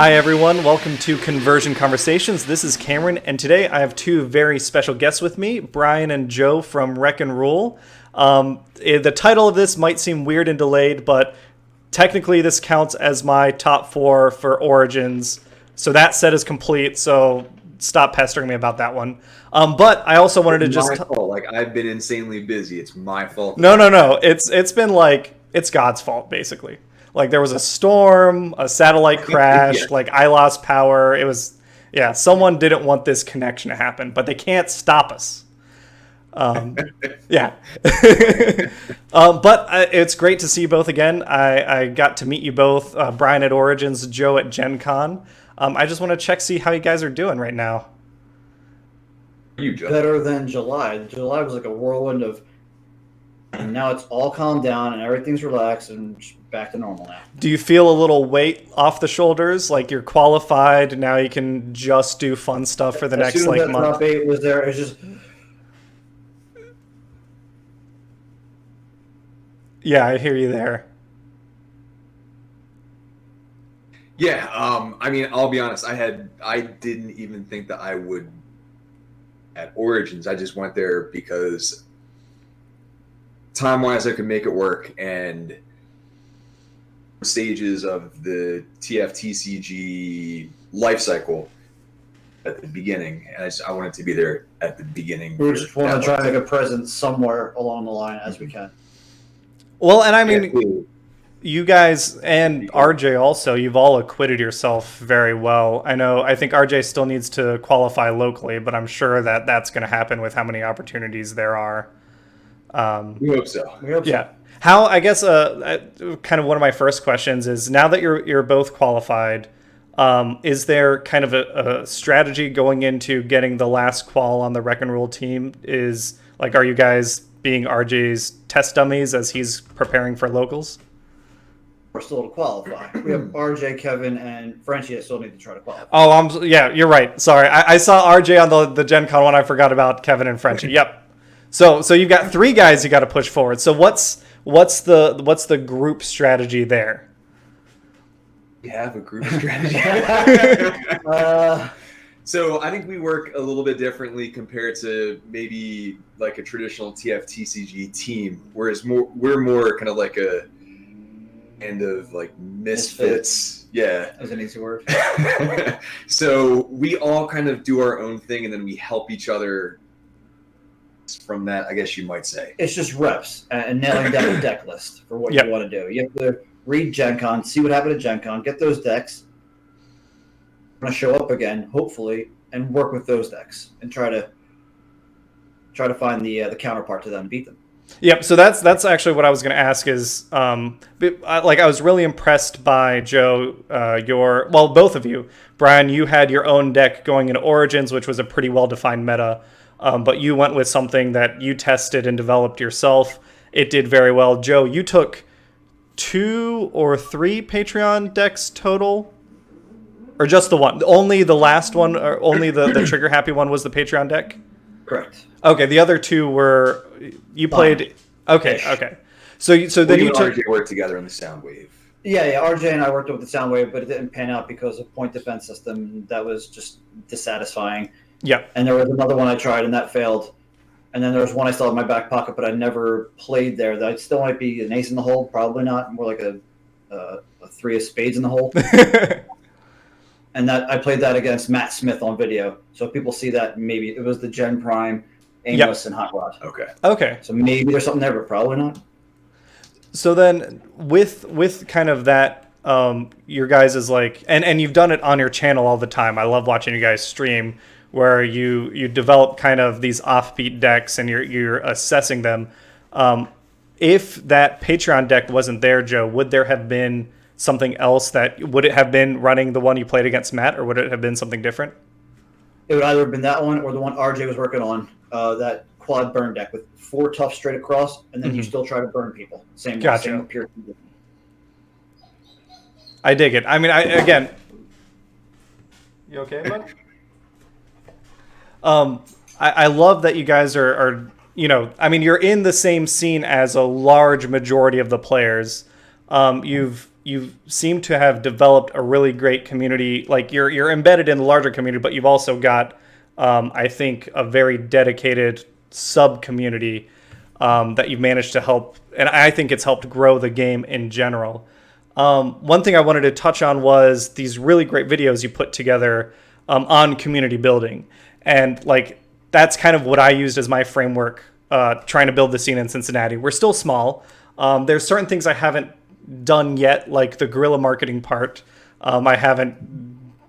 Hi, everyone. Welcome to Conversion Conversations. This is Cameron, and today I have two very special guests with me, Brian and Joe from Wreck and Rule. The title of this might seem weird and delayed, but technically this counts as my top four for Origins. So that set is complete, so stop pestering me about that one. But I also wanted to just... my fault. Like, I've been insanely busy. It's my fault. No. It's been like... It's God's fault, basically. Like, there was a storm, a satellite crashed, Yeah. like, I lost power. It was, yeah, someone didn't want this connection to happen, but they can't stop us. Yeah. But it's great to see you both again. I got to meet you both, Brian at Origins, Joe at Gen Con. I just want to see how you guys are doing right now. You, Joe. Better than July. July was like a whirlwind of, and now it's all calmed down and everything's relaxed and back to normal now. Do you feel a little weight off the shoulders? Like you're qualified, now you can just do fun stuff for the As next soon as that month? top 8 was there, it was just... Yeah, I hear you there. Yeah, I mean, I'll be honest. I didn't even think that I would at Origins. I just went there because time-wise I could make it work, and stages of the TFTCG life cycle at the beginning, and I wanted to be there at the beginning. We just want to try to make a presence somewhere along the line as we can. Well, and I mean, you guys and RJ also, you've all acquitted yourself very well. I think RJ still needs to qualify locally, but I'm sure that that's going to happen with how many opportunities there are. We hope so. Yeah. How, I guess, kind of one of my first questions is, now that you're both qualified, is there kind of a strategy going into getting the last qual on the Wreck and Rule team? Is, like, are you guys being RJ's test dummies as he's preparing for locals? We're still to qualify. We have RJ, Kevin, and Frenchie that still need to try to qualify. Oh, yeah, you're right. Sorry. I saw RJ on the Gen Con one. I forgot about Kevin and Frenchie. Yep. So you've got three guys you got to push forward. So what's the group strategy there? We have a group strategy. Uh, So I think we work a little bit differently compared to maybe like a traditional TFTCG team, whereas we're more kind of like a kind of like misfits. Yeah. That's an easy word. So we all kind of do our own thing, and then we help each other from that, I guess you might say. It's just reps and nailing down a deck list for what Yep. you want to do. You have to read Gen Con, see what happened at Gen Con, get those decks. I'm going to show up again, hopefully, and work with those decks and try to find the counterpart to them and beat them. Yep. So that's actually what I was going to ask is, I was really impressed by Joe, both of you. Brian, you had your own deck going into Origins, which was a pretty well-defined meta, but you went with something that you tested and developed yourself. It did very well. Joe, you took 2 or 3 Patreon decks total? Or just the one? Only the last one, or only the Trigger Happy one was the Patreon deck? Correct. Okay, the other 2 were... You played... Okay. So then you took... RJ work together in the Soundwave. Yeah, RJ and I worked with the Soundwave, but it didn't pan out because of point defense system. That was just dissatisfying. Yeah. And there was another one I tried, and that failed. And then there was one I still had in my back pocket, but I never played there. That still might be an ace in the hole, probably not. More like a 3 of spades in the hole. And that I played that against Matt Smith on video. So if people see that, maybe it was the Gen Prime, Amos, and Hot Rod. Okay. So maybe there's something there, but probably not. So then with kind of that, your guys is like, and you've done it on your channel all the time. I love watching you guys stream, where you develop kind of these offbeat decks and you're assessing them. If that Patreon deck wasn't there, Joe, would there have been something else would it have been running the one you played against Matt, or would it have been something different? It would either have been that one or the one RJ was working on, that quad burn deck with 4 tough straight across, and then you still try to burn people. Same pure. I dig it. I mean, again. You okay, bud? I love that you guys are I mean, you're in the same scene as a large majority of the players. You've you seem to have developed a really great community. Like you're embedded in the larger community, but you've also got, I think, a very dedicated sub community that you've managed to help, and I think it's helped grow the game in general. One thing I wanted to touch on was these really great videos you put together on community building, and like that's kind of what I used as my framework trying to build the scene in Cincinnati. We're still small. There's certain things I haven't done yet, like the guerrilla marketing part. I haven't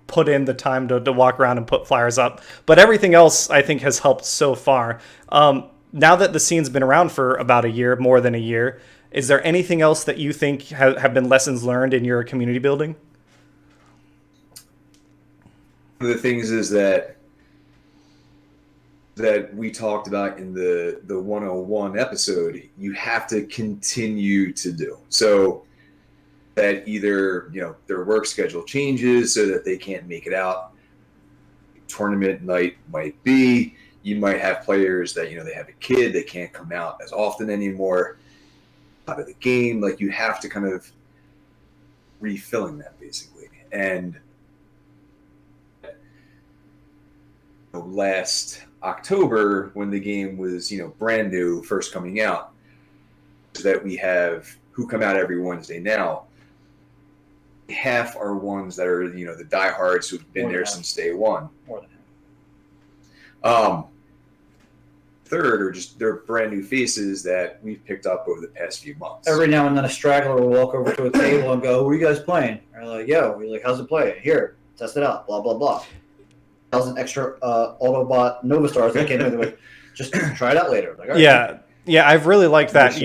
put in the time to walk around and put flyers up, but everything else I think has helped so far. Now that the scene's been around for about a year, more than a year, is there anything else that you think have been lessons learned in your community building? One of the things is that we talked about in the 101 episode, you have to continue to do. So that either, their work schedule changes so that they can't make it out. Tournament night might be, you might have players that, they have a kid, they can't come out as often anymore out of the game. Like you have to kind of refilling that basically. And last October, when the game was, brand new, first coming out, so that we have who come out every Wednesday now. Half are ones that are, the diehards who've been there since day one. More than half. Third are just they're brand new faces that we've picked up over the past few months. Every now and then a straggler will walk over to a table and go, "Who are you guys playing?" And they're like, "Yo," we're like, "How's it play? Here, test it out." Blah blah blah. 1,000 extra Autobot Nova Stars that came in with. Just try it out later. Like, all right. Yeah, I've really liked that.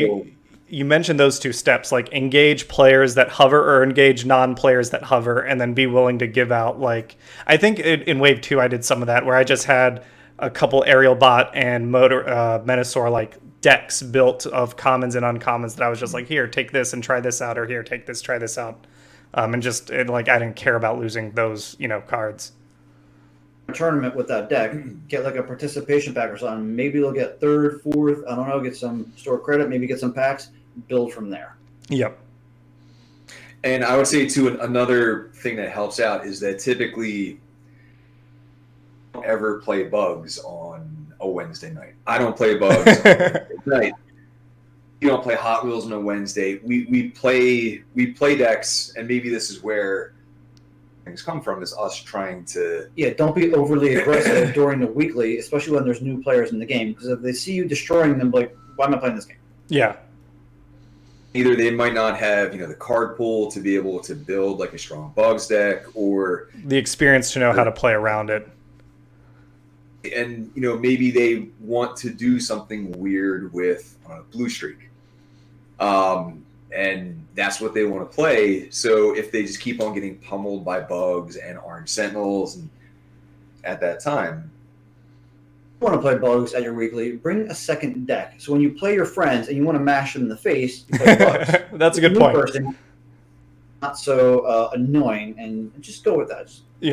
You mentioned those two steps, like engage players that hover or engage non-players that hover, and then be willing to give out, like, I think in Wave 2 I did some of that, where I just had a couple Aerial Bot and Menasor, like, decks built of commons and uncommons that I was just like, here, take this and try this out, or here, take this, try this out. And just, I didn't care about losing those, cards. A tournament with that deck, get like a participation pack or something. Maybe they'll get third, fourth, I don't know, get some store credit, maybe get some packs, build from there. Yep. And I would say too, another thing that helps out is that typically don't ever play bugs on a Wednesday night. I don't play bugs on a Wednesday night. You don't play Hot Wheels on a Wednesday. We play decks, and maybe this is where things come from, is us trying to... Yeah, don't be overly aggressive during the weekly, especially when there's new players in the game, because if they see you destroying them, like, why am I playing this game? Yeah. Either they might not have, the card pool to be able to build like a strong bugs deck, or the experience to know how to play around it. And, maybe they want to do something weird with Blue Streak. And that's what they want to play. So if they just keep on getting pummeled by bugs and Orange Sentinels and at that time, you want to play bugs at your weekly, bring a second deck. So when you play your friends and you want to mash them in the face, you play bugs. That's a good point. Person, not so annoying, and just go with that. Just, be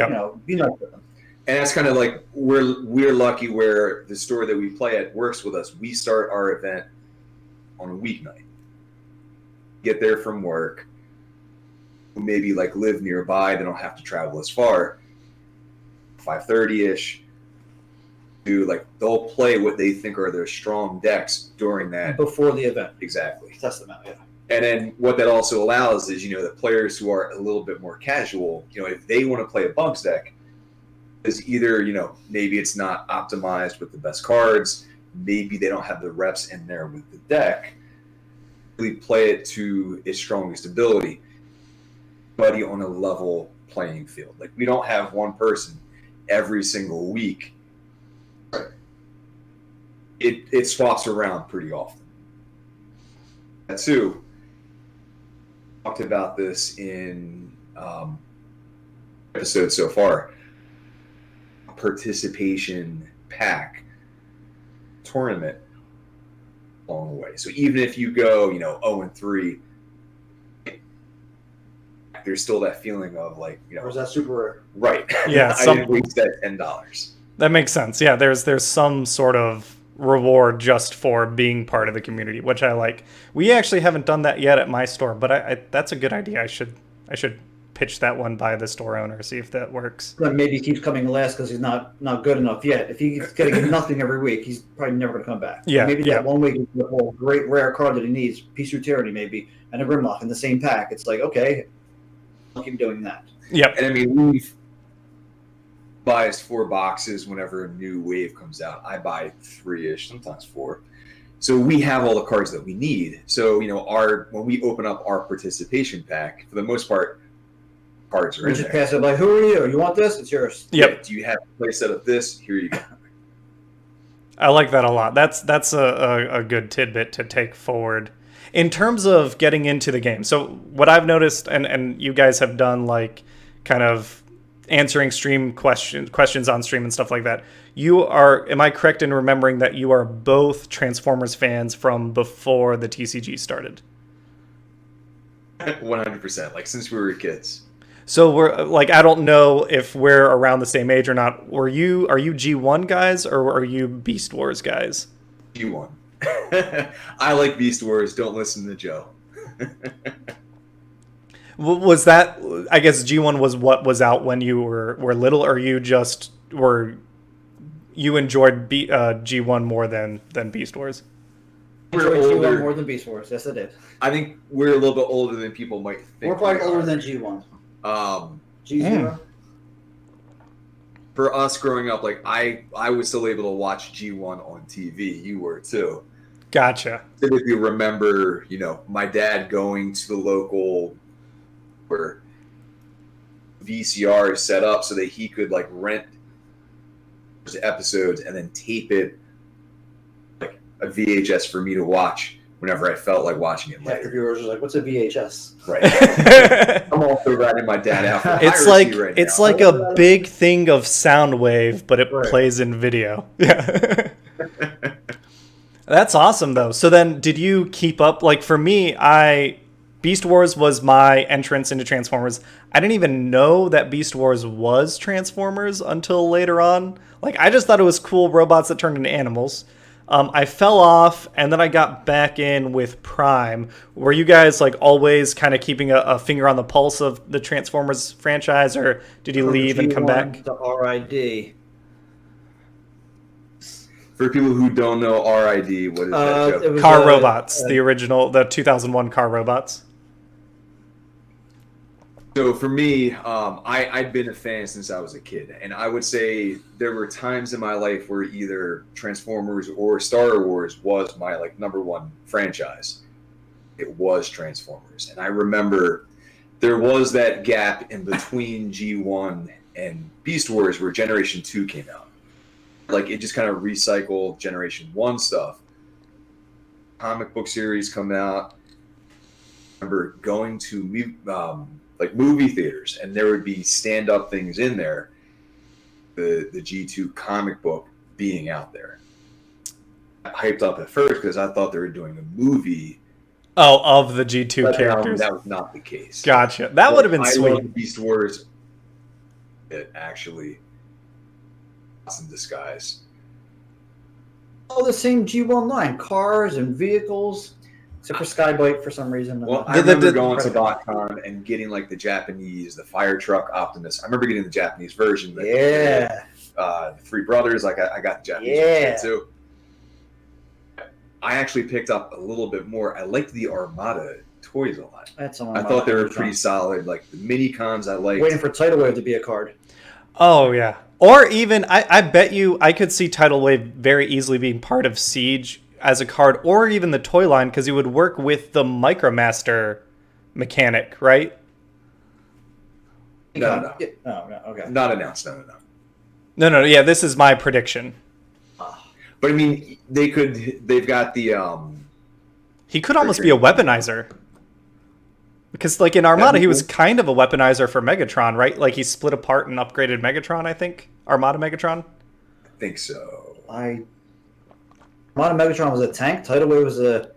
nice with them. And that's kind of like we're lucky where the store that we play at works with us. We start our event on a weeknight. Get there from work, maybe like live nearby, they don't have to travel as far. 5:30ish. They'll play what they think are their strong decks during that before the event. Exactly. Test them out, yeah. And then what that also allows is, the players who are a little bit more casual, if they want to play a bugs deck, is either, maybe it's not optimized with the best cards, maybe they don't have the reps in there with the deck, really play it to its strongest ability, but on a level playing field. Like, we don't have one person every single week. It swaps around pretty often. And two, talked about this in episodes so far. Participation pack tournament along the way. So even if you go, 0-3, there's still that feeling of like, or is that super rare? Right. Yeah. I didn't waste that $10. That makes sense. Yeah. There's some sort of reward just for being part of the community, which I like. We actually haven't done that yet at my store, but I that's a good idea. I should pitch that one by the store owner, see if that works. But maybe he keeps coming last because he's not good enough yet. If he's getting nothing every week, he's probably never going to come back. Yeah, Maybe yeah. that 1 week is the whole great rare card that he needs, Peace Through Tyranny maybe, and a Grimlock in the same pack. It's like, okay, I'll keep doing that. Yep. And I mean, we've buys 4 boxes whenever a new wave comes out. I buy 3-ish, sometimes 4. So we have all the cards that we need. So, you know, when we open up our participation pack, for the most part, cards are We in just there. pass it like, who are you? You want this? It's yours. Yep. Yeah, do you have a play set of this? Here you go. I like that a lot. That's a good tidbit to take forward. In terms of getting into the game, so what I've noticed, and you guys have done like kind of answering stream questions on stream and stuff like that. You are, am I correct in remembering that you are both Transformers fans from before the TCG started? 100%, like since we were kids. So we're like, I don't know if we're around the same age or not. Are you G1 guys or are you Beast Wars guys? G1. I like Beast Wars. Don't listen to Joe. Was that, I guess G1 was what was out when you were little, or you just you enjoyed G1 more than Beast Wars? We're Enjoyed older. G1 more than Beast Wars. Yes, I did. I think we're a little bit older than people might think. We're probably we older are. than G1. Um, G0? for us growing up, like I was still able to watch G1 on TV. You were too. Gotcha. Typically remember, you know, my dad going to the local where VCR is set up so that he could like rent episodes and then tape it like a VHS for me to watch whenever I felt like watching it Half the later. viewers are like, what's a VHS? Right. I'm also riding my dad out for It's piracy like right it's now. like a big thing of Soundwave, but it Right. plays in video. Yeah. That's awesome though. So then did you keep up, like for me, Beast Wars was my entrance into Transformers. I didn't even know that Beast Wars was Transformers until later on. Like I just thought it was cool robots that turned into animals. I fell off and then I got back in with Prime. Were you guys like always kind of keeping a finger on the pulse of the Transformers franchise, or did you leave and come back? The RID. For people who don't know RID, what is that, Joe? It was, Car Robots, the original, the 2001 Car Robots. So for me, I'd been a fan since I was a kid, and I would say there were times in my life where either Transformers or Star Wars was my like #1 franchise. It was Transformers, and I remember there was that gap in between G1 and Beast Wars where Generation 2 came out. Like it just kind of recycled Generation 1 stuff. Comic book series come out. I remember going to like movie theaters, and there would be stand-up things in there. The G2 comic book being out there. I hyped up at first because I thought they were doing a movie. Oh, of the G2 But characters. that was not the case. Gotcha. That would have been I sweet. love Beast Wars. It actually was in disguise. All the same G1 line. Cars and vehicles. Except for Skybite for some reason. Well, I The- remember the- going to BotCon and getting like the Japanese, the fire truck Optimus. I remember getting the Japanese version. Yeah. The Three Brothers. Like I got the Japanese Yeah. version too. I actually picked up a little bit more. I liked the Armada toys a lot. That's on I thought they were pretty solid. Like the mini cons, I liked. Waiting for Tidal Wave to be a card. Oh, yeah. Or even, I bet you, I could see Tidal Wave very easily being part of Siege as a card, or even the toy line, because you would work with the Micromaster mechanic, right? No. Yeah. Oh, no. Okay. Not announced. No. No, yeah, this is my prediction. But I mean, they've got the He could almost be a weaponizer. Because, like, in Armada, he was kind of a weaponizer for Megatron, right? Like, he split apart and upgraded Megatron, I think. Armada Megatron? I think so. Armada Megatron was a tank. Tidal Wave was a...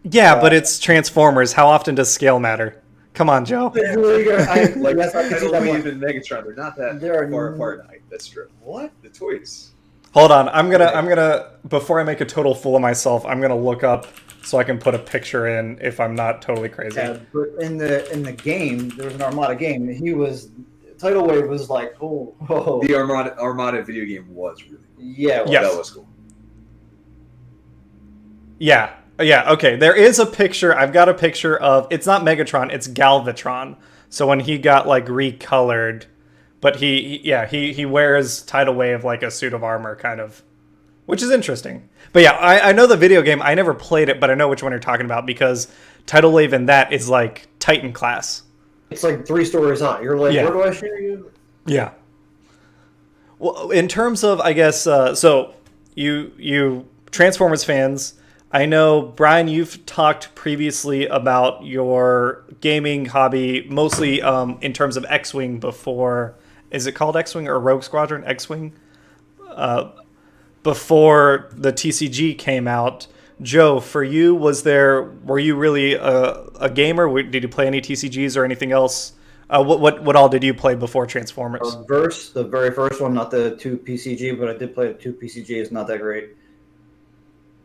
Yeah, but it's Transformers. How often does scale matter? Come on, Joe. Like Yes, I can see Tidal that Wave one. and Megatron, they're not that They're far apart in height. That's true. What? The toys. Hold on, I'm gonna before I make a total fool of myself, I'm gonna look up so I can put a picture in if I'm not totally crazy. Yeah, but in the game, there was an Armada game. Tidal Wave was like, oh, whoa. The Armada video game was really cool. Yeah, well, Yes. That was cool. Yeah. Yeah, okay. There is a picture. I've got a picture of, it's not Megatron, it's Galvatron. So when he got like recolored, but he wears Tidal Wave like a suit of armor kind of, which is interesting. But yeah, I know the video game. I never played it, but I know which one you're talking about because Tidal Wave in that is like Titan class. it's like 3 stories high. You're like, Yeah. where do I share you? Yeah. Well, in terms of, I guess, so you Transformers fans, I know, Brian, you've talked previously about your gaming hobby, mostly in terms of X-Wing before, is it called X-Wing or Rogue Squadron? X-Wing? Before the TCG came out. Joe, for you, were you really a gamer? Did you play any TCGs or anything else? What all did you play before Transformers? The very first one, not the 2 PCG, but I did play the 2 PCG. It's not that great.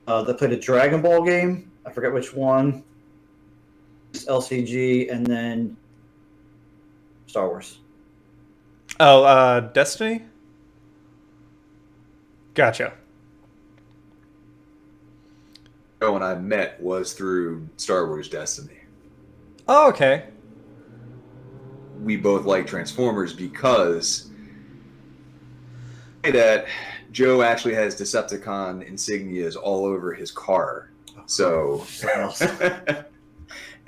They played a Dragon Ball game. I forget which one. LCG, and then Star Wars. Oh, Destiny? Gotcha. When I met was through Star Wars Destiny. Oh, okay. We both like Transformers because that Joe actually has Decepticon insignias all over his car. So,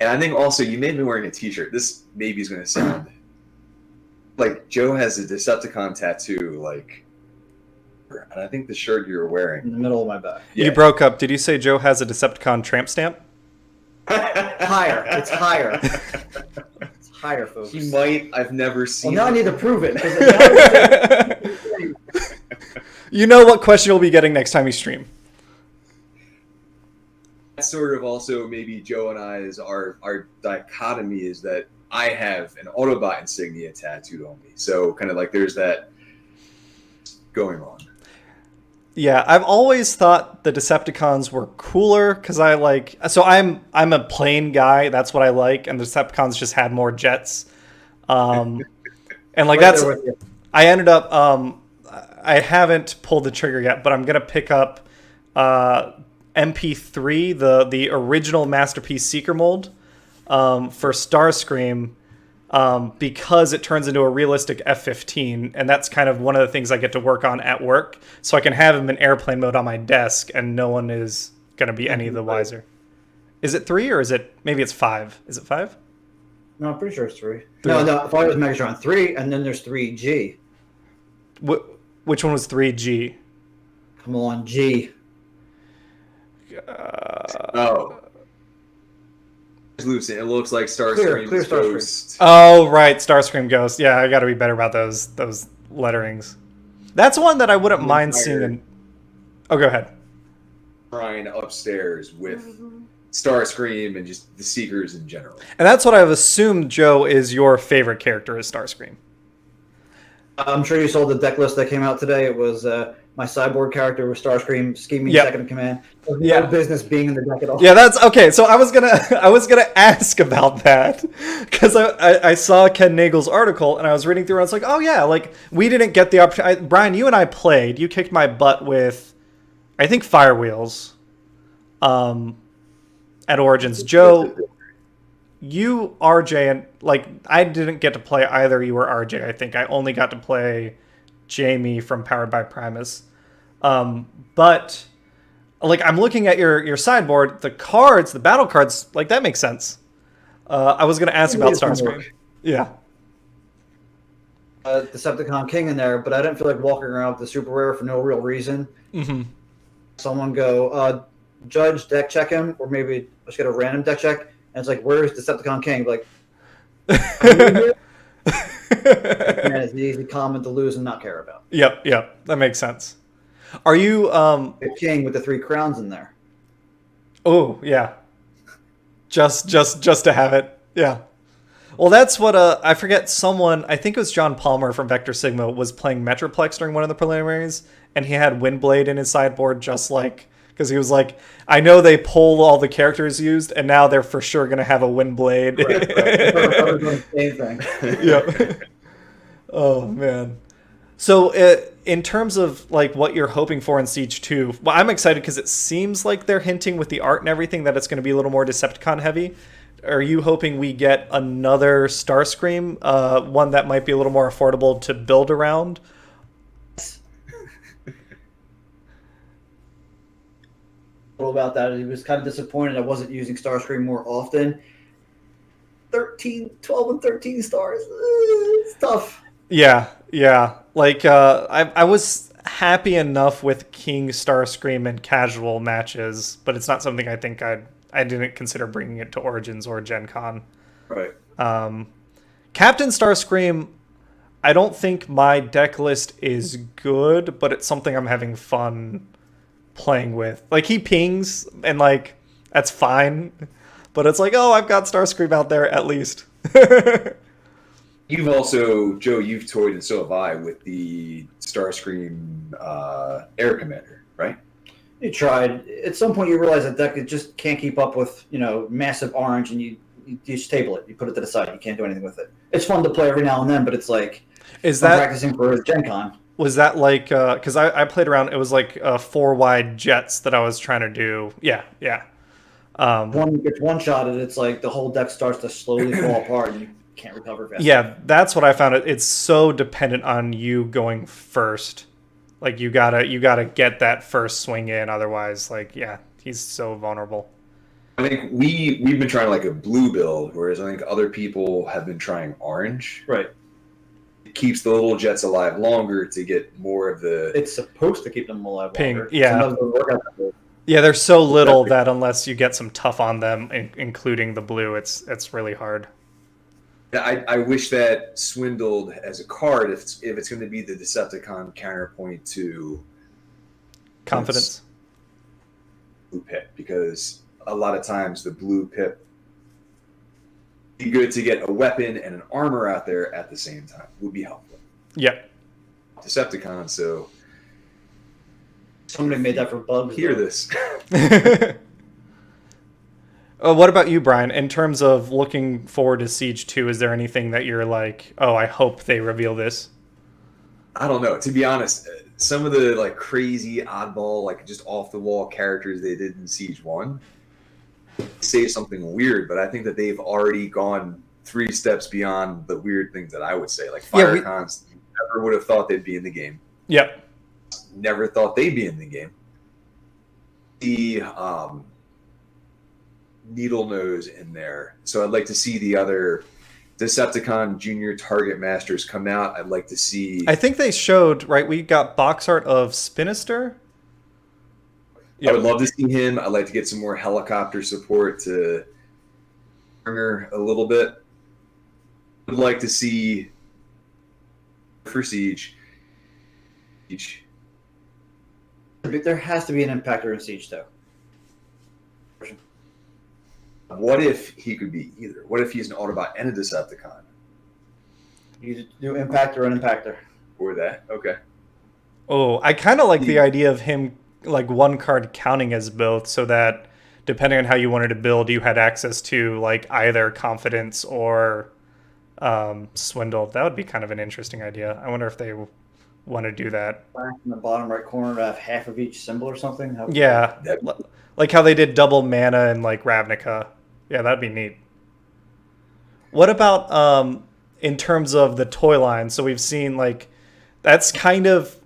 and I think also you made me wearing a T-shirt. This maybe is going to sound like Joe has a Decepticon tattoo, like, and I think the shirt you're wearing In the middle of my back. Yeah. You broke up. Did you say Joe has a Decepticon tramp stamp? Higher. It's higher. It's higher, folks. He might. I've never Well, seen. now I it. need to prove it. You know what question you'll be getting next time you stream. That's sort of also maybe Joe and I's our dichotomy is that I have an Autobot insignia tattooed on me. So kind of like there's that going on. Yeah, I've always thought the Decepticons were cooler because I'm a plane guy. That's what I like, and the Decepticons just had more jets. And like Right that's there with you. I ended up I haven't pulled the trigger yet, but I'm gonna pick up MP3, the original Masterpiece Seeker mold for Starscream. Because it turns into a realistic F-15, and that's kind of one of the things I get to work on at work, so I can have him in airplane mode on my desk, and no one is going to be any the wiser. Is it 3 or maybe it's 5? Is it 5? No, I'm pretty sure it's 3. No, if I was Megatron 3, and then there's 3G. Which one was 3G? Come on, G. Oh. Lucent. It looks like Starscream's Clear Starscream. Ghost. Oh, right, Starscream Ghost. Yeah, I got to be better about those letterings. That's one that I wouldn't mind seeing in... Oh, go ahead. Shrine upstairs with Starscream and just the Seekers in general. And that's what I've assumed, Joe, is your favorite character is Starscream. I'm sure you saw the deck list that came out today. It was my cyborg character with Starscream, scheming Yep. second in command. There's Yeah. no business being in the deck at all. Yeah, that's okay. So I was gonna ask about that because I saw Ken Nagel's article and I was reading through and I was like, oh yeah, like we didn't get the opportunity. Brian, you and I played. You kicked my butt with, I think, Firewheels, at Origins. Joe, you, RJ, and like I didn't get to play either. You or RJ. I think I only got to play Jamie from Powered by Primus, but. Like, I'm looking at your sideboard, the cards, the battle cards, like, that makes sense. I was going to ask about Starscream. Yeah. Decepticon King in there, but I didn't feel like walking around with the super rare for no real reason. Mm-hmm. Someone go, Judge, deck check him, or maybe let's get a random deck check, and it's like, where's Decepticon King? Like, and it's the easy comment to lose and not care about. Yep, that makes sense. Are you, The King with the 3 crowns in there. oh, yeah. Just to have it. Yeah. Well, that's what I forget. Someone, I think it was John Palmer from Vector Sigma, was playing Metroplex during one of the preliminaries, and he had Windblade in his sideboard, just like because he was like, I know they pull all the characters used, and now they're for sure gonna have a Windblade. Right. Same thing. Yeah. Oh man. So, in terms of like what you're hoping for in Siege 2, well, I'm excited because it seems like they're hinting with the art and everything that it's going to be a little more Decepticon heavy. Are you hoping we get another Starscream, one that might be a little more affordable to build around? About that, he was kind of disappointed I wasn't using Starscream more often. 12 and 13 stars. It's tough. Yeah. Like, I was happy enough with King Starscream in casual matches, but it's not something I think I didn't consider bringing it to Origins or Gen Con. Right. Captain Starscream, I don't think my deck list is good, but it's something I'm having fun playing with. Like, he pings, and like, that's fine. But it's like, oh, I've got Starscream out there at least. You've also, Joe, you've toyed, and so have I, with the Starscream Air Commander, right? You tried. At some point, you realize that deck it just can't keep up with massive orange, and you just table it. You put it to the side. You can't do anything with it. It's fun to play every now and then, but it's like I'm practicing for Gen Con. Was that like because I played around? It was like 4 wide jets that I was trying to do. Yeah. One gets one shot, and it's like the whole deck starts to slowly fall apart, and you can't recover fast. Yeah, that's what I found. It's so dependent on you going first. Like you gotta get that first swing in, otherwise, like he's so vulnerable. I think we've been trying like a blue build, whereas I think other people have been trying orange. Right. It keeps the little jets alive longer to get more of the. It's supposed to keep them alive longer. Yeah. Yeah, they're so little that unless you get some tough on them, including the blue, it's really hard. I wish that Swindled as a card if it's going to be the Decepticon counterpoint to Confidence. Blue Pip, because a lot of times the blue Pip be good to get a weapon and an armor out there at the same time would be helpful. Yep. Decepticon, so somebody made that for bugs. Hear this. What about you, Brian? In terms of looking forward to Siege 2, is there anything that you're like, oh, I hope they reveal this? I don't know. To be honest, some of the like crazy oddball, like just off the wall characters they did in Siege 1 say something weird, but I think that they've already gone 3 steps beyond the weird things that I would say. Like Firecons, never would have thought they'd be in the game. Yep. Never thought they'd be in the game. The Needle Nose in there. So I'd like to see the other Decepticon Junior Target Masters come out. I'd like to see. I think they showed, right? We got box art of Spinister. Yep. I would love to see him. I'd like to get some more helicopter support to Turner a little bit. I'd like to see for Siege. There has to be an impactor in Siege, though. What if he could be either? What if he's an Autobot and a Decepticon? You do impactor and impactor. Or that. Okay. Oh, I kind of like the idea of him, like, one card counting as both, so that depending on how you wanted to build, you had access to, like, either Confidence or Swindle. That would be kind of an interesting idea. I wonder if they want to do that. Back in the bottom right corner to have half of each symbol or something? Yeah. Like how they did double mana in, like, Ravnica. Yeah, that'd be neat. What about in terms of the toy line? So we've seen, like, that's kind of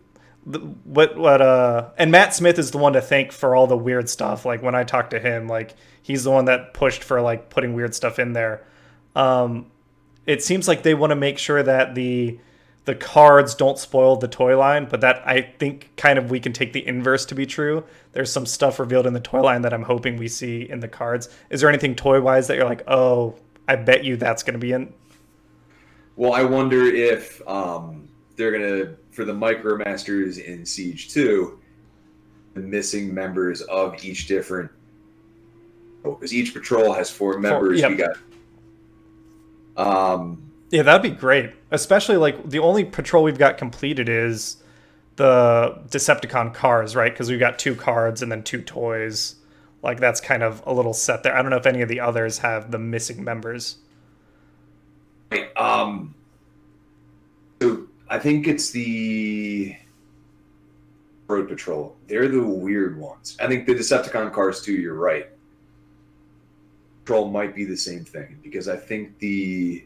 and Matt Smith is the one to thank for all the weird stuff. Like, when I talked to him, like, he's the one that pushed for, like, putting weird stuff in there. It seems like they want to make sure that the cards don't spoil the toy line, but that I think kind of we can take the inverse to be true. There's some stuff revealed in the toy line that I'm hoping we see in the cards. Is there anything toy-wise that you're like, oh, I bet you that's going to be in? Well, I wonder if they're going to, for the Micromasters in Siege 2, the missing members of each different, because each patrol has 4 members. Yep. We got Yeah, that'd be great. Especially like the only patrol we've got completed is the Decepticon cars, right? Because we've got 2 cards and then 2 toys. Like that's kind of a little set there. I don't know if any of the others have the missing members. Right, so I think it's the Road Patrol. They're the weird ones. I think the Decepticon cars too. You're right. Patrol might be the same thing because I think I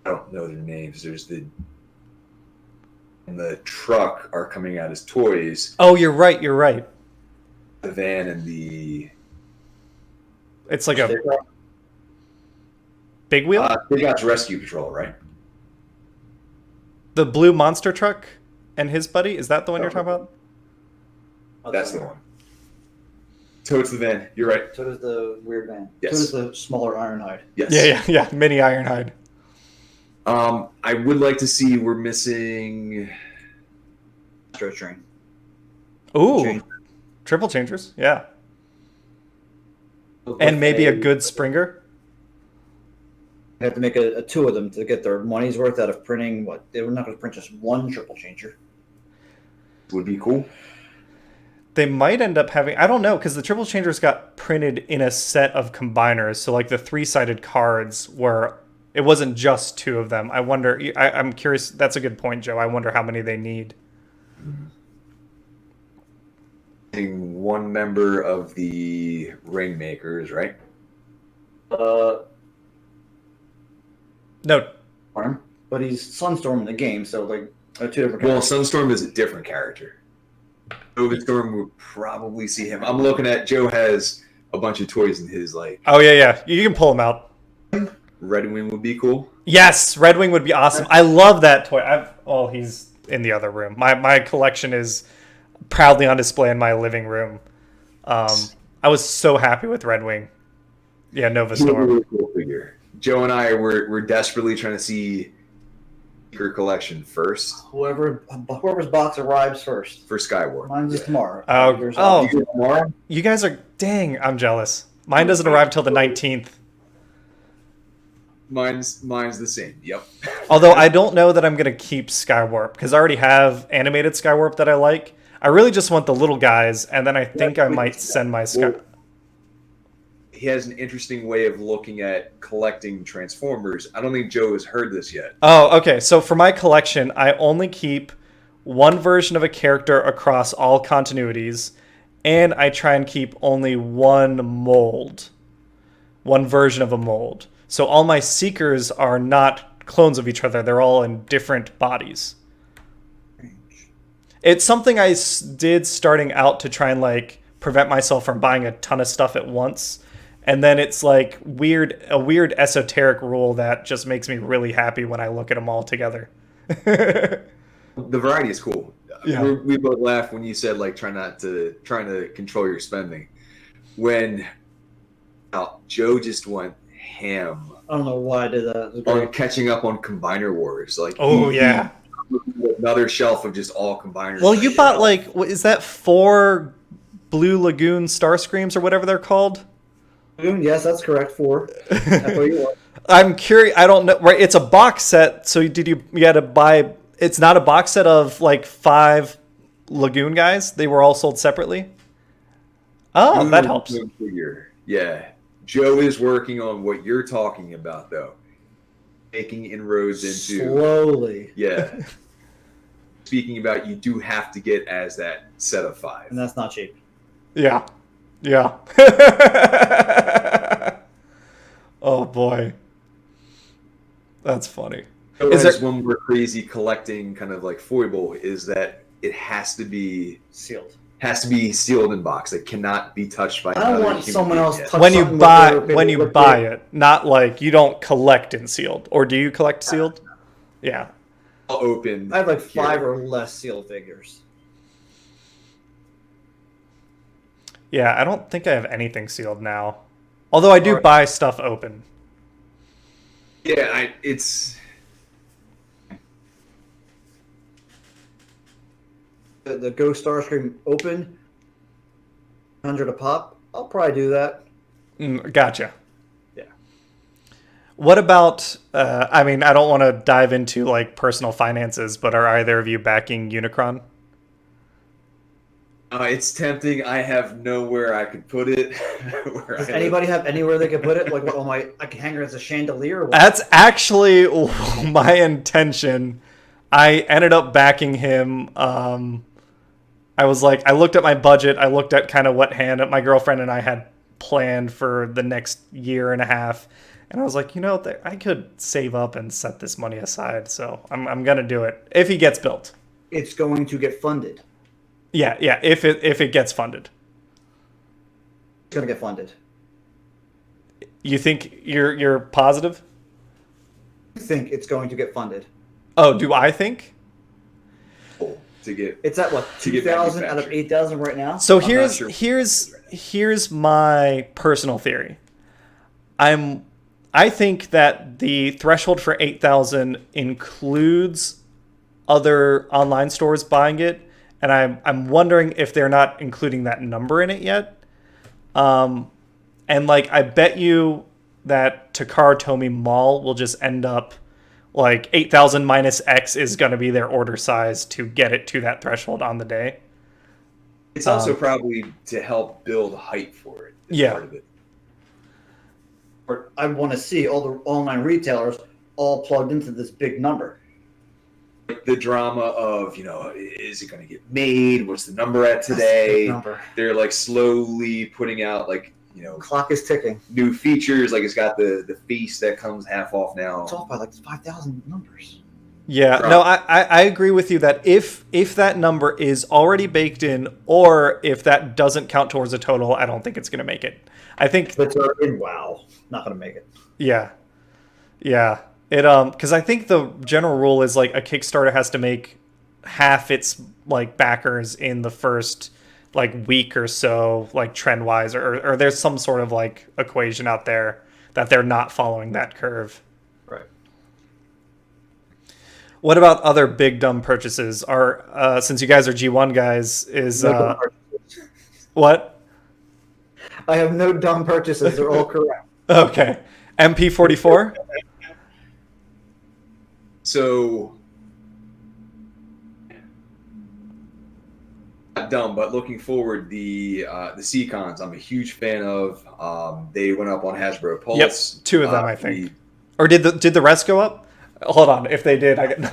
don't know their names. There's and the truck are coming out as toys. Oh, you're right. You're right. The van and the It's like a big wheel. Big Ops Rescue Patrol, right? The blue monster truck and his buddy. Is that the one you're talking about? That's the one. Totes the van. You're right. So does the weird van. Yes. So does the smaller Ironhide. Yes. Yeah. Mini Ironhide. I would like to see we're missing. Astro Train. Ooh, Change. triple changers. Yeah, and maybe a good Springer. They have to make a 2 of them to get their money's worth out of printing. What they were not going to print just 1 triple changer. Would be cool. They might end up having, I don't know, because the triple changers got printed in a set of combiners. So like the 3-sided cards were, it wasn't just 2 of them. I wonder, I'm curious. That's a good point, Joe. I wonder how many they need. One member of the Rainmakers, right? No. Arm, but he's Sunstorm in the game, so like 2 different. Well, characters. Sunstorm is a different character. Nova Storm would probably see him. I'm looking at Joe has a bunch of toys in his like. Oh yeah. You can pull them out. Red Wing would be cool. Yes, Red Wing would be awesome. I love that toy. He's in the other room. My collection is proudly on display in my living room. I was so happy with Red Wing. Yeah, Nova Storm. Really cool figure. Joe and I were desperately trying to see your collection first Whoever's box arrives first. for Skyward. Mine's is tomorrow. Oh. You get tomorrow? You guys are, dang, I'm jealous. Mine doesn't arrive till the 19th. Mine's the same. Yep. Although I don't know that I'm going to keep Skywarp because I already have animated Skywarp that I like. I really just want the little guys, and then I think I might send my Sky. Well, he has an interesting way of looking at collecting Transformers. I don't think Joe has heard this yet. Oh, okay. So for my collection, I only keep one version of a character across all continuities, and I try and keep only one mold, one version of a mold. So all my Seekers are not clones of each other. They're all in different bodies. It's something I did starting out to try and like prevent myself from buying a ton of stuff at once. And then it's like a weird esoteric rule that just makes me really happy when I look at them all together. The variety is cool. Yeah. We both laughed when you said like trying to control your spending. When Joe just went ham. I don't know why I did that. It was On great. catching up on Combiner Wars. Like Yeah. another shelf of just all combiners. Well, you bought like, what is that, 4 Blue Lagoon Starscreams or whatever they're called? Yes, that's correct. 4. That's what you want. I'm curious. I don't know. Right? It's a box set. So you had to buy? It's not a box set of like 5 Lagoon guys. They were all sold separately. Oh, that helps. Figure. Yeah, Joe is working on what you're talking about, though, making inroads into. Slowly. Yeah. Speaking about, you do have to get as that set of 5. And that's not cheap. Yeah. Oh boy, that's funny. Is there one more crazy collecting kind of like foible is that it has to be Sealed. sealed in box. It cannot be touched by. I don't another want human someone being else yet. touch When you something buy with their- when you with buy their- it, not like you don't collect in sealed, or do you collect sealed? Yeah. I'll open. I have like 5 here. or less sealed figures. Yeah, I don't think I have anything sealed now. Although I do buy stuff open. Yeah, it's. The Ghost Starscream open, 100 a pop. I'll probably do that. Gotcha. Yeah. What about? I mean, I don't want to dive into like personal finances, but are either of you backing Unicron? It's tempting. I have nowhere I could put it. where Does I anybody have anywhere they could put it? Like, oh my, I can hang it as a chandelier. Or what? That's actually my intention. I ended up backing him. I was like, I looked at my budget. I looked at kind of what hand my girlfriend and I had planned for the next year and a half. And I was like, I could save up and set this money aside. So I'm going to do it if he gets built. It's going to get funded. Yeah. If it gets funded. It's going to get funded. You think you're positive? I think it's going to get funded. Oh, do I think? to get. It's at what, To get 2,000 out of manufactured. 8,000 right now? So I'm not sure. here's my personal theory. I think that the threshold for 8,000 includes other online stores buying it, and I'm wondering if they're not including that number in it yet. And like I bet you that Takara Tomy Mall will just end up like 8,000 minus X is going to be their order size to get it to that threshold on the day. It's also probably to help build hype for it. Is Yeah. part of it. Or I want to see all the online retailers all plugged into this big number. The drama of, is it going to get made? What's the number at today? Number. They're like slowly putting out Clock is ticking. new features. Like it's got the feast that comes half off now. It's off by like 5,000 numbers. Yeah, Right. no, I agree with you that if that number is already baked in, or if that doesn't count towards a total, I don't think it's going to make it. I think, But in WoW, not going to make it. yeah, it because I think the general rule is like a Kickstarter has to make half its like backers in the first like week or so, like trend wise, or there's some sort of like equation out there that they're not following that curve. Right. What about other big dumb purchases? Are since you guys are G1 guys, is what? I have no dumb purchases. They're all correct. Okay, MP44. So, not dumb, but looking forward, the Seacons, I'm a huge fan of. They went up on Hasbro Pulse. Yep, 2 of them, I think. the- Or did the rest go up? Hold on, if they did, I get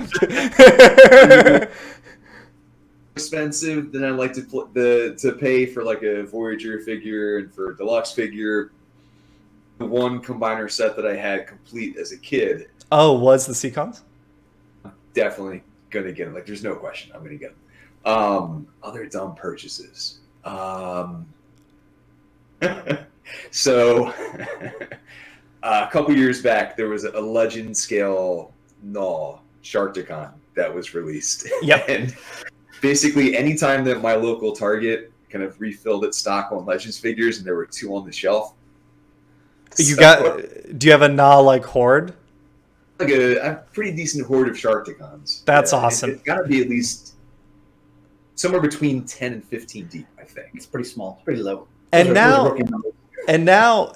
expensive than I like to pay for like a Voyager figure and for a deluxe figure. The one combiner set that I had complete as a kid, Oh, was the Seacons? definitely gonna get it. Like, there's no question, I'm gonna get them. Other dumb purchases. So, a couple years back, there was a Legend scale Null Sharkticon that was released. Yep. And basically, anytime that my local Target kind of refilled its stock on Legends figures, and there were 2 on the shelf. You So, do you have a Na like horde? like a pretty decent horde of Sharkticons. That's awesome. It's got to be at least somewhere between 10 and 15 deep, I think. It's pretty small. It's pretty low. And Those are now- rookie numbers. And now,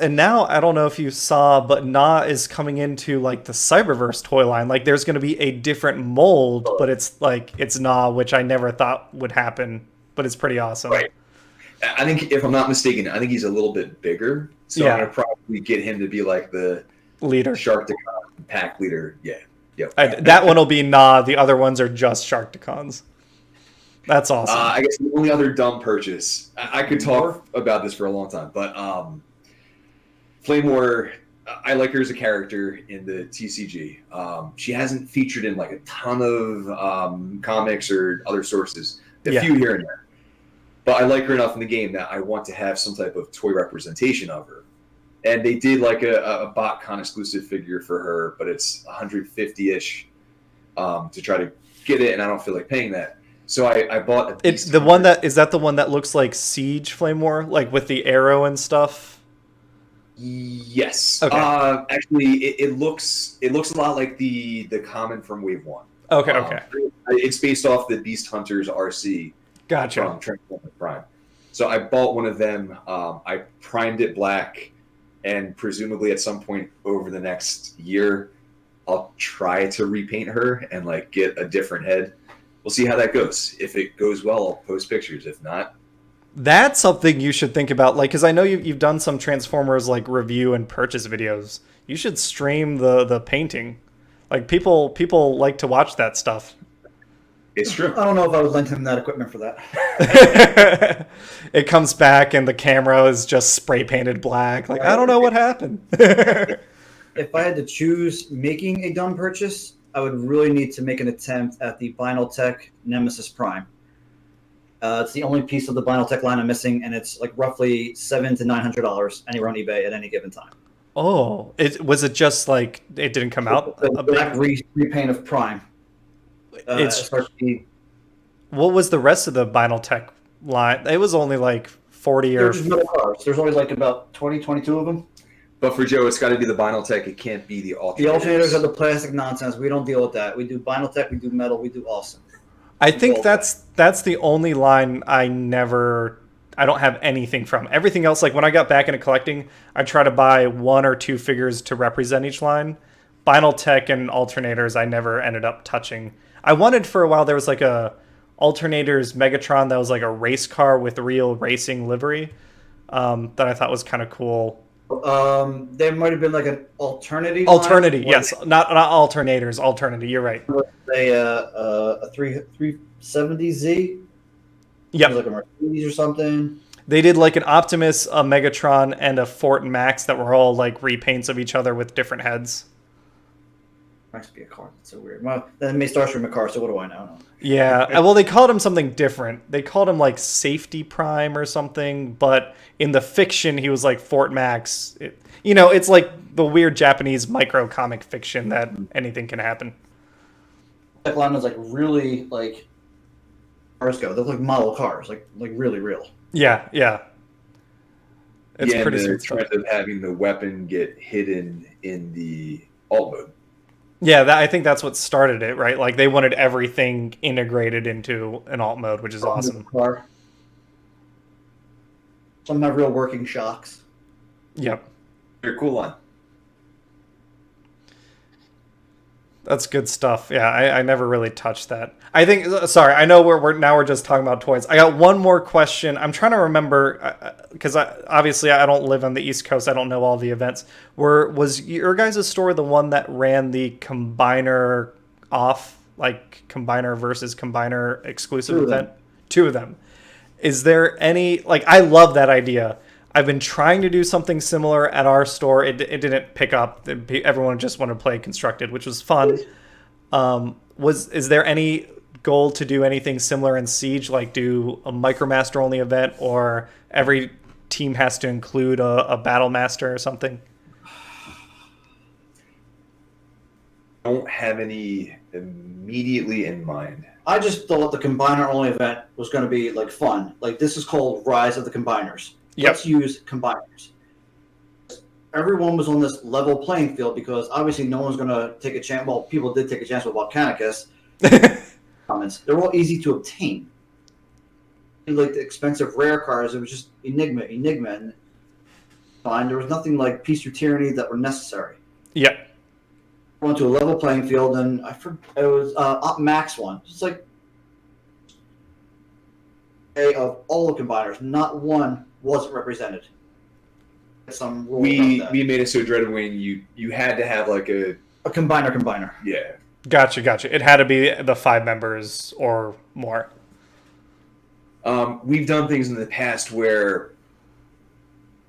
I don't know if you saw, but Na is coming into like the Cyberverse toy line. Like, there's going to be a different mold, but it's like it's Na, which I never thought would happen, but it's pretty awesome. Right. I think, if I'm not mistaken, I think he's a little bit bigger. So Yeah. I'm going to probably get him to be like the Leader. Sharkticon pack leader. Yeah. Yep. That one will be Na. The other ones are just Sharkticons. That's awesome. I guess the only other dumb purchase, I could talk about this for a long time, but Flame War, I like her as a character in the TCG. She hasn't featured in like a ton of comics or other sources, a Yeah. few here and there. But I like her enough in the game that I want to have some type of toy representation of her. And they did like a BotCon exclusive figure for her, but it's 150-ish to try to get it, and I don't feel like paying that. So I bought a It's Beast the one Hunter. is that the one that looks like Siege Flame War, like with the arrow and stuff. Yes. Okay. Actually, it looks a lot like the common from Wave 1. Okay, okay, It's based off the Beast Hunters RC gotcha. from Transformers Prime. So I bought one of them. I primed it black, and presumably at some point over the next year, I'll try to repaint her and like get a different head. We'll see how that goes. If it goes well, I'll post pictures. If not, That's something you should think about, like, because I know you've done some Transformers like review and purchase videos. You should stream the painting. Like people like to watch that stuff. it's true. I don't know if I would lend him that equipment for that. It comes back and the camera is just spray painted black. Like, I don't know what happened. If I had to choose making a dumb purchase, I would really need to make an attempt at the Vinyltech Nemesis Prime. It's the only piece of the Vinyltech line I'm missing, and it's like roughly $700 to $900 anywhere on eBay at any given time. Oh, was it just like it didn't come out? The black repaint of Prime. It's SRT. What was the rest of the Vinyltech line? It was only like 40 or They're just metal cars. There's always like about 20, 22 of them. But for Joe, it's got to be the Vinyltech. It can't be the alternators. The alternators are the plastic nonsense. We don't deal with that. We do Vinyltech, we do metal, we do awesome. I think that's the only line I don't have anything from. Everything else, like when I got back into collecting, I try to buy one or two figures to represent each line. Vinyltech and alternators I never ended up touching. I wanted for a while, there was like a alternators Megatron that was like a race car with real racing livery that I thought was kind of cool. There might have been like an alternative. Alternity, yes, not alternators. Alternity, you're right. A 370Z. Yep. Like a Mercedes or something. They did like an Optimus, a Megatron, and a Fort Max that were all like repaints of each other with different heads. Must be a car. That's so weird. Well, then it may start from a car, so what do I know? Yeah, well, they called him something different. They called him like Safety Prime or something, but in the fiction, he was like Fort Max. It's like the weird Japanese micro comic fiction that anything can happen. That line is like really like cars go. They're like model cars, like really real. Yeah. It's pretty the sweet stuff. trend of having the weapon get hidden in the alt mode. Yeah, I think that's what started it, right? Like they wanted everything integrated into an alt mode, which is awesome. Car. Some have real working shocks. Yep. Very cool line. That's good stuff. Yeah, I never really touched that. I think. Sorry, I know we're just talking about toys. I got one more question. I'm trying to remember because obviously I don't live on the East Coast. I don't know all the events. Was your guys' store the one that ran the Combiner off, like Combiner versus Combiner exclusive event? Two of them. Is there any like? I love that idea. I've been trying to do something similar at our store. It didn't pick up. Everyone just wanted to play Constructed, which was fun. Is there any goal to do anything similar in Siege, like do a MicroMaster only event, or every team has to include a Battle Master or something? I don't have any immediately in mind. I just thought the Combiner only event was going to be like fun. Like this is called Rise of the Combiners. Yep. Let's use combiners. Everyone was on this level playing field because obviously no one's going to take a chance. Well, people did take a chance with Volcanicus. Comments. They're all easy to obtain. Like the expensive rare cars, it was just Enigma, and fine. There was nothing like Peace through Tyranny that were necessary. Yep. Went to a level playing field, and I forgot it was Op Max one. It's like of all the combiners, not one wasn't represented. Some rule We about that. made it so dreaded when you had to have like a combiner. yeah. Gotcha. It had to be the 5 members or more. We've done things in the past where,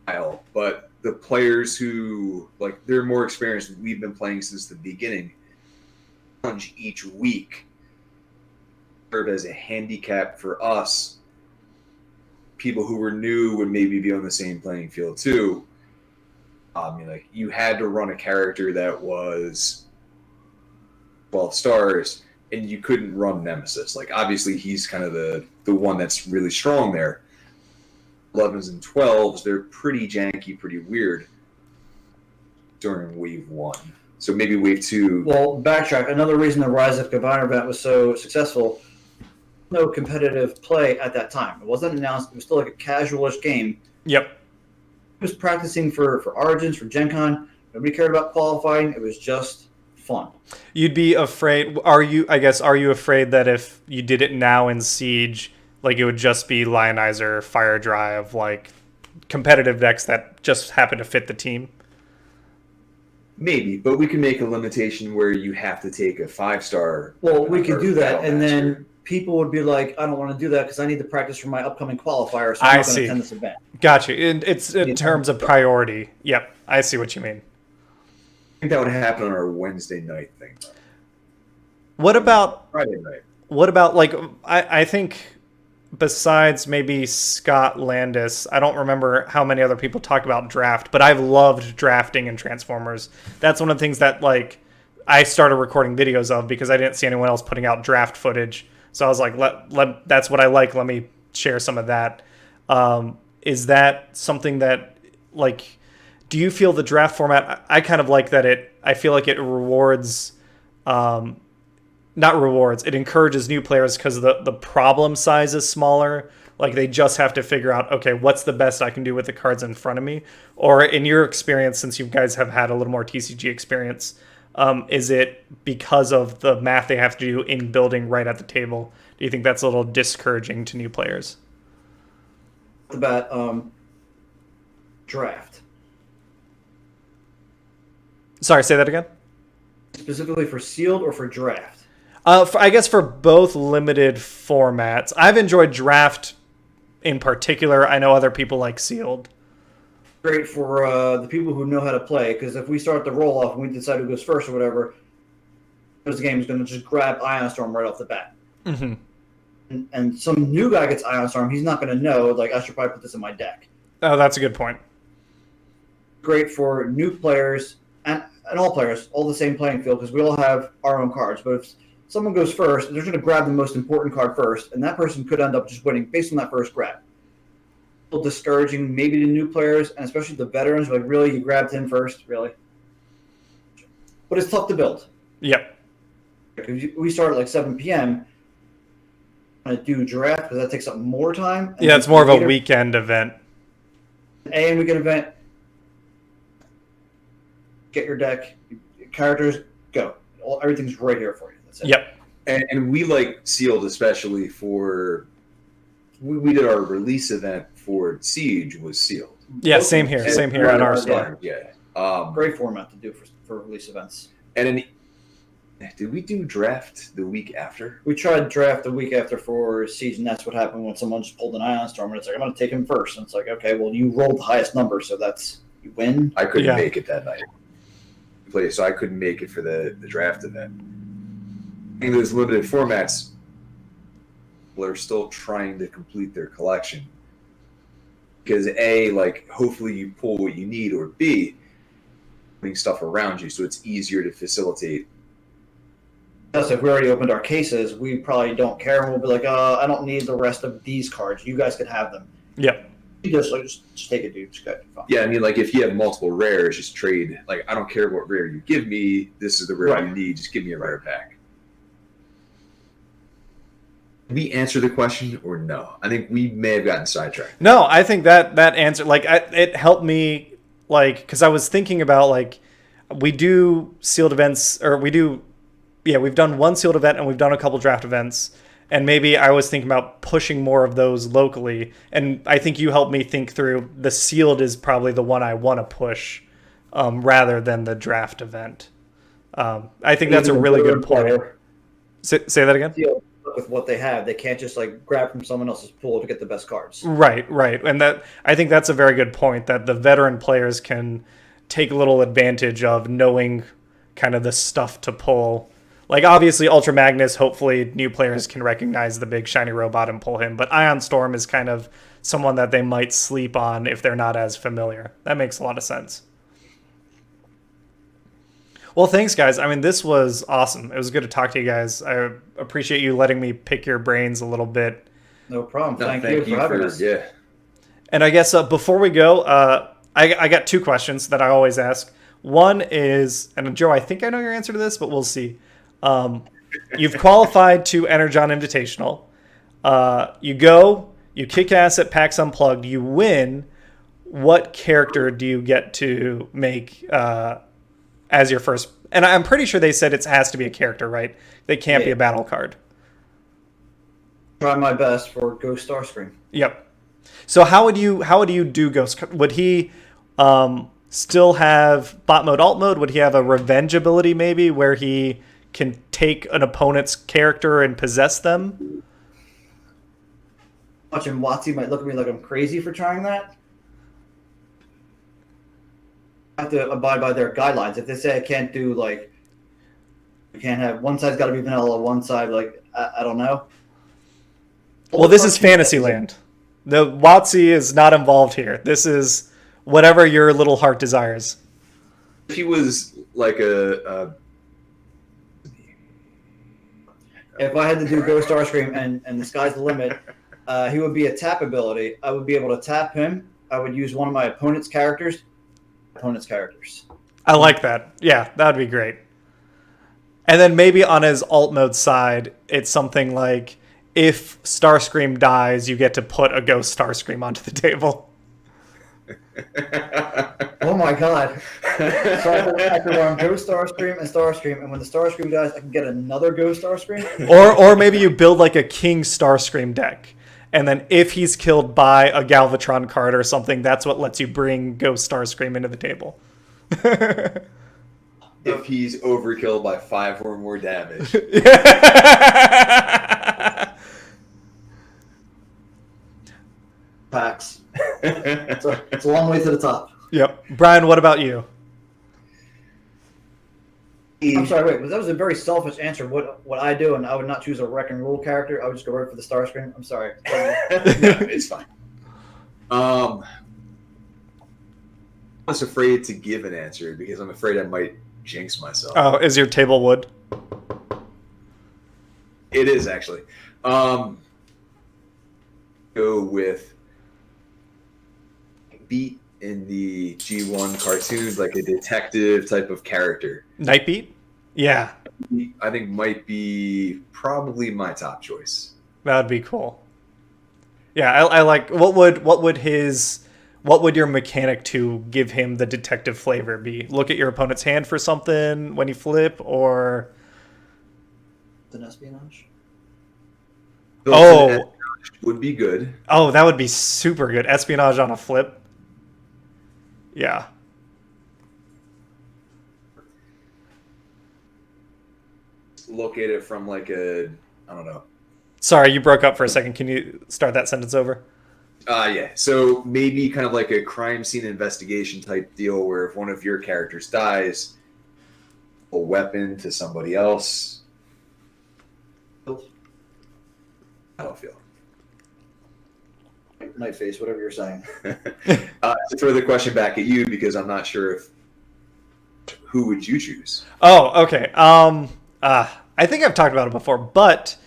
but the players who like they're more experienced. We've been playing since the beginning. Challenge each week served as a handicap for us. People who were new would maybe be on the same playing field too. Like you had to run a character that was 12 stars, and you couldn't run Nemesis. Like obviously he's kind of the one that's really strong there. 11s and 12s, they're pretty janky, pretty weird during Wave 1. So maybe Wave 2. Well, backtrack. Another reason the Rise of Combiner event was so successful. No competitive play at that time. It wasn't announced. It was still like a casualish game. Yep. was practicing for Origins, for Gen Con. Nobody cared about qualifying. It was just fun. You'd be afraid. Are you? I guess. Are you afraid that if you did it now in Siege, like it would just be Lionizer, Fire Drive, like competitive decks that just happen to fit the team? Maybe, but we can make a limitation where you have to take a 5-star. Well, we could or do that, and Battlemaster. then people would be like, "I don't want to do that because I need to practice for my upcoming qualifier, so I I'm not going see. to attend this event." Gotcha. It's in terms of priority. Yep, I see what you mean. I think that would happen on our Wednesday night thing. What about Friday night. like I think besides maybe Scott Landis, I don't remember how many other people talk about draft, but I've loved drafting in Transformers. That's one of the things that like I started recording videos of because I didn't see anyone else putting out draft footage. So I was like, that's what I like. Let me share some of that. Is that something that like, do you feel the draft format? I kind of like that I feel like it rewards, not rewards, it encourages new players because the problem size is smaller. Like they just have to figure out, okay, what's the best I can do with the cards in front of me? Or in your experience, since you guys have had a little more TCG experience, is it because of the math they have to do in building right at the table? Do you think that's a little discouraging to new players? About draft, Sorry, say that again. specifically for sealed or for draft. I guess for both limited formats. I've enjoyed draft in particular. I know other people like sealed. Great for the people who know how to play, because if we start the roll off and we decide who goes first or whatever, this game is going to just grab Ion Storm right off the bat. Mm-hmm. And some new guy gets Ion Storm, he's not going to know, like, I should probably put this in my deck. Oh, that's a good point. Great for new players and all players, all the same playing field, because we all have our own cards. But if someone goes first, they're going to grab the most important card first, and that person could end up just winning based on that first grab. A little discouraging, maybe to new players, and especially the veterans. Like, really, you grabbed him first, really? But it's tough to build. Yep. We start at like 7 p.m. I'm going to do draft because that takes up more time. And Yeah, it's more of a later, weekend event. and weekend event. Get your deck, characters, go. Everything's right here for you. That's it. Yep. And we like sealed especially for we did our release event for Siege was sealed. Yeah, same here. Same here at our Yeah. store. Yeah. Great format to do for release events. And then did we do draft the week after? We tried draft the week after for Siege, and that's what happened when someone just pulled an Ion Storm, and it's like, I'm going to take him first. And it's like, okay, well, you rolled the highest number, so that's, you win. I couldn't Yeah. make it that night. So I couldn't make it for the draft event. In those limited formats, people are still trying to complete their collection. Because A, like, hopefully you pull what you need, or B, putting stuff around you so it's easier to facilitate. Plus, if we already opened our cases, we probably don't care, and we'll be like, I don't need the rest of these cards. You guys can have them. Yep. You just take it, dude. Just go. Fine. Yeah, I mean, like, if you have multiple rares, just trade. Like, I don't care what rare you give me. This is the rare Right. you need. Just give me a rare pack. Did we answer the question or no? I think we may have gotten sidetracked. No, I think that answer, like, it helped me, like, because I was thinking about, like, we do sealed events, or we've done one sealed event and we've done a couple draft events, and maybe I was thinking about pushing more of those locally, and I think you helped me think through the sealed is probably the one I want to push rather than the draft event. I think that's a really good point. Say that again? Deal with what they have. They can't just like grab from someone else's pool to get the best cards. Right. And that, I think that's a very good point, that the veteran players can take a little advantage of knowing kind of the stuff to pull. Like, obviously, Ultra Magnus, hopefully new players can recognize the big shiny robot and pull him, but Ion Storm is kind of someone that they might sleep on if they're not as familiar. That makes a lot of sense. Well, thanks, guys. I mean, this was awesome. It was good to talk to you guys. I appreciate you letting me pick your brains a little bit. No problem. No, Thank you for having us. Yeah. And I guess before we go, I got two questions that I always ask. One is, and Joe, I think I know your answer to this, but we'll see. You've qualified to Energon Invitational. You go, you kick ass at PAX Unplugged, you win. what character do you get to make as your first? And I'm pretty sure they said it has to be a character, right? They can't be a battle card. Try my best for Ghost Starscream. Yep. So how would you do Ghost? Would he still have bot mode, alt mode? Would he have a revenge ability maybe where he can take an opponent's character and possess them? Watching WotC might look at me like I'm crazy for trying that. I have to abide by their guidelines. If they say I can't do like, you can't have one side's got to be vanilla, one side like I don't know. Well, this is Fantasyland. The WotC is not involved here. This is whatever your little heart desires. If he was like if I had to do Ghost Starscream and the sky's the limit, he would be a tap ability. I would be able to tap him. I would use one of my opponent's characters. I like that. Yeah, that would be great. And then maybe on his alt mode side, it's something like if Starscream dies, you get to put a Ghost Starscream onto the table. Oh my god. So I can run Ghost Starscream and Starscream, and when the Starscream dies, I can get another Ghost Starscream? Or maybe you build like a King Starscream deck. And then if he's killed by a Galvatron card or something, that's what lets you bring Ghost Starscream into the table. If he's overkill by 5 or more damage. Packs. It's a long way to the top. Yep. Brian, what about you? I'm sorry, wait, but that was a very selfish answer. What I do, and I would not choose a Wreck and Rule character. I would just go right for the Starscream. I'm sorry. No, it's fine. I was afraid to give an answer because I'm afraid I might jinx myself. Oh, is your table wood? It is actually. Go with Beat in the G1 cartoons, like a detective type of character. Nightbeat? Yeah. I think might be probably my top choice. That would be cool. Yeah, I like what would your mechanic to give him the detective flavor be? Look at your opponent's hand for something when you flip, or An espionage? Oh, would be good. Oh, that would be super good. Espionage on a flip. Yeah. Look at it from like I don't know. Sorry, you broke up for a second. Can you start that sentence over? Yeah. So maybe kind of like a crime scene investigation type deal where if one of your characters dies, a weapon to somebody else. I don't feel. Night face, whatever you're saying. To throw the question back at you because I'm not sure who would you choose? Oh, okay. I think I've talked about it before, but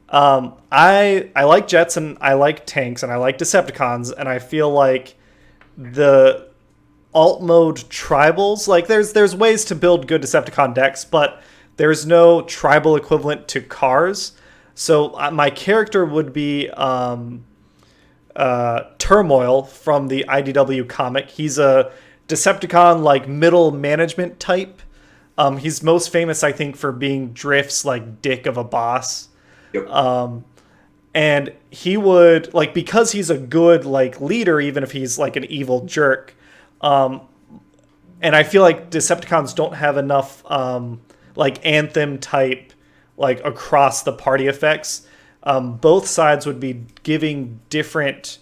I like jets and I like tanks and I like Decepticons, and I feel like the alt mode tribals, like there's ways to build good Decepticon decks, but there's no tribal equivalent to cars. So my character would be Turmoil from the IDW comic. He's a Decepticon like middle management type. He's most famous, I think, for being Drift's like dick of a boss. Yep. And he would like, because he's a good like leader, even if he's like an evil jerk. And I feel like Decepticons don't have enough like Anthem type like across the party effects. Both sides would be giving different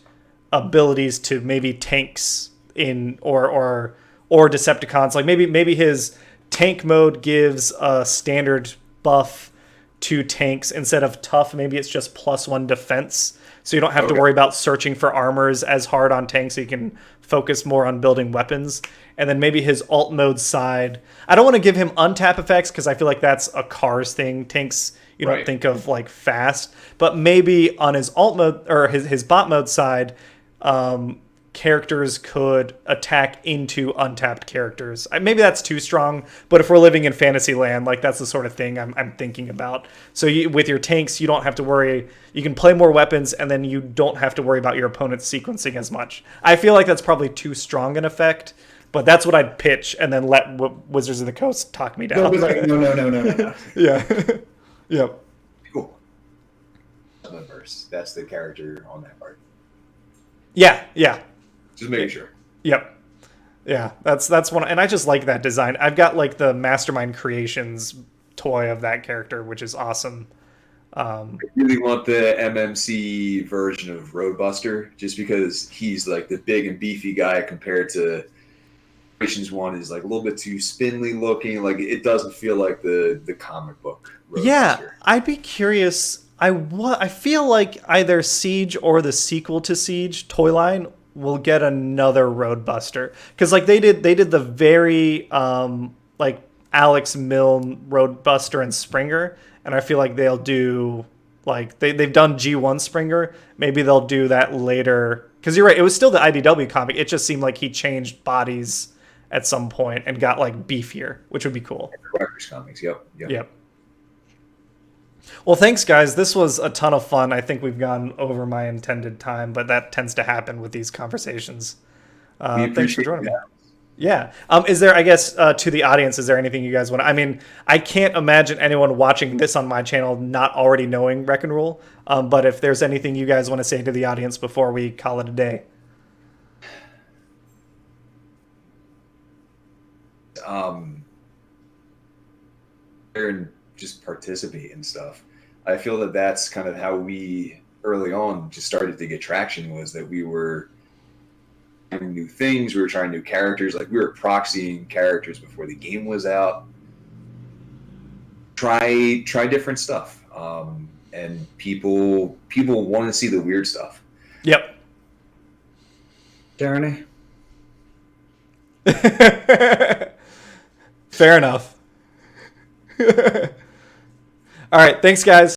abilities to maybe tanks in or Decepticons. Like maybe his tank mode gives a standard buff to tanks instead of tough. Maybe it's just +1 defense, so you don't have to worry about searching for armors as hard on tanks. So you can focus more on building weapons. And then maybe his alt mode side, I don't want to give him untap effects because I feel like that's a cars thing. Tanks, you don't think of like fast, but maybe on his alt mode or his bot mode side, characters could attack into untapped characters. Maybe that's too strong, but if we're living in fantasy land, like that's the sort of thing I'm thinking about. So with your tanks, you don't have to worry. You can play more weapons, and then you don't have to worry about your opponent's sequencing as much. I feel like that's probably too strong an effect, but that's what I'd pitch, and then let Wizards of the Coast talk me down. No. Yeah. Yep. Cool. Summonverse. That's the character on that part. Yeah. Just making sure. Yep. Yeah, that's one, and I just like that design. I've got like the Mastermind Creations toy of that character, which is awesome. I really want the MMC version of Roadbuster, just because he's like the big and beefy guy compared to Creations One is like a little bit too spindly looking. Like it doesn't feel like the comic book Roadbuster. Yeah, I'd be curious. I feel like either Siege or the sequel to Siege toy line will get another Roadbuster, because like they did the very like Alex Milne Roadbuster and Springer, and I feel like they'll do like they've done G1 Springer. Maybe they'll do that later, because you're right, it was still the IDW comic. It just seemed like he changed bodies at some point and got like beefier, which would be cool. Rutgers Comics. Yep. Well, thanks, guys. This was a ton of fun. I think we've gone over my intended time, but that tends to happen with these conversations. Thanks for joining me. Yeah. Is there, I guess, to the audience, is there anything you guys want to... I mean, I can't imagine anyone watching this on my channel not already knowing Wreck and Rule, but if there's anything you guys want to say to the audience before we call it a day. And just participate in stuff. I feel that that's kind of how we early on just started to get traction, was that we were trying new things, we were trying new characters, like we were proxying characters before the game was out. Try different stuff. And people want to see the weird stuff. Yep. Jeremy? Fair enough. All right, thanks, guys.